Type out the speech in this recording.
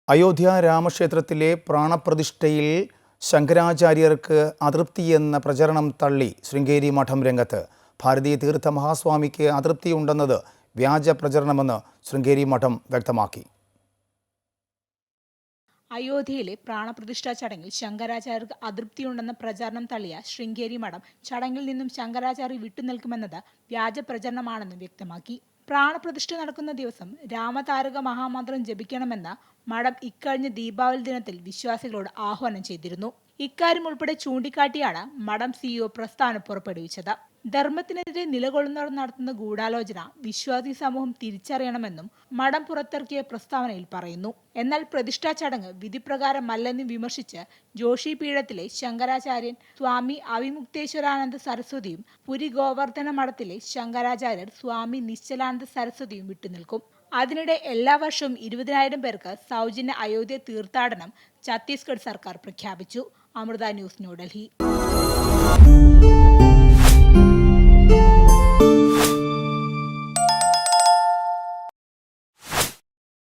അയോധ്യ രാമക്ഷേത്രത്തിലെ പ്രാണപ്രതിഷ്ഠയിൽ ശങ്കരാചാര്യർക്ക് അതൃപ്തിയെന്ന പ്രചരണം തള്ളി ശൃംഗേരി മഠം രംഗത്ത്. ഭാരതീയ തീർത്ഥ മഹാസ്വാമിക്ക് അതൃപ്തിയുണ്ടെന്നത് വ്യാജ പ്രചരണമെന്ന് ശൃംഗേരി മഠം വ്യക്തമാക്കി. അയോധ്യയിലെ പ്രാണപ്രതിഷ്ഠാ ചടങ്ങിൽ ശങ്കരാചാര്യർക്ക് അതൃപ്തിയുണ്ടെന്ന പ്രചാരണം തള്ളിയ ശൃംഗേരി മഠം ചടങ്ങിൽ നിന്നും ശങ്കരാചാര്യ വിട്ടുനിൽക്കുമെന്നത് വ്യാജ പ്രചരണമാണെന്ന് വ്യക്തമാക്കി. പ്രാണപ്രതിഷ്ഠ നടക്കുന്ന ദിവസം രാമതാരക മഹാമന്ത്രം ജപിക്കണമെന്ന് മഠം ഇക്കഴിഞ്ഞ ദീപാവലി ദിനത്തിൽ വിശ്വാസികളോട് ആഹ്വാനം ചെയ്തിരുന്നു. ഇക്കാര്യം ഉൾപ്പെടെ ചൂണ്ടിക്കാട്ടിയാണ് മഠം സിഇഒ പ്രസ്താവന പുറപ്പെടുവിച്ചത്. ധർമ്മത്തിനെതിരെ നിലകൊള്ളുന്നവർ നടത്തുന്ന ഗൂഢാലോചന വിശ്വാസി സമൂഹം തിരിച്ചറിയണമെന്നും മഠം പുറത്തിറക്കിയ പ്രസ്താവനയിൽ പറയുന്നു. എന്നാൽ പ്രതിഷ്ഠാ ചടങ്ങ് വിധിപ്രകാരമല്ലെന്ന് വിമർശിച്ച് ജോഷി പീഠത്തിലെ ശങ്കരാചാര്യൻ സ്വാമി അവിമുക്തേശ്വരാനന്ദ സരസ്വതിയും പുരി ഗോവർദ്ധന മഠത്തിലെ ശങ്കരാചാര്യർ സ്വാമി നിശ്ചലാനന്ദ സരസ്വതിയും വിട്ടുനിൽക്കും. അതിനിടെ എല്ലാ വർഷവും 20,000 പേർക്ക് സൗജന്യ അയോധ്യ തീർത്ഥാടനം ഛത്തീസ്ഗഡ് സർക്കാർ പ്രഖ്യാപിച്ചു. അമൃത ന്യൂസ്, ന്യൂഡൽഹി.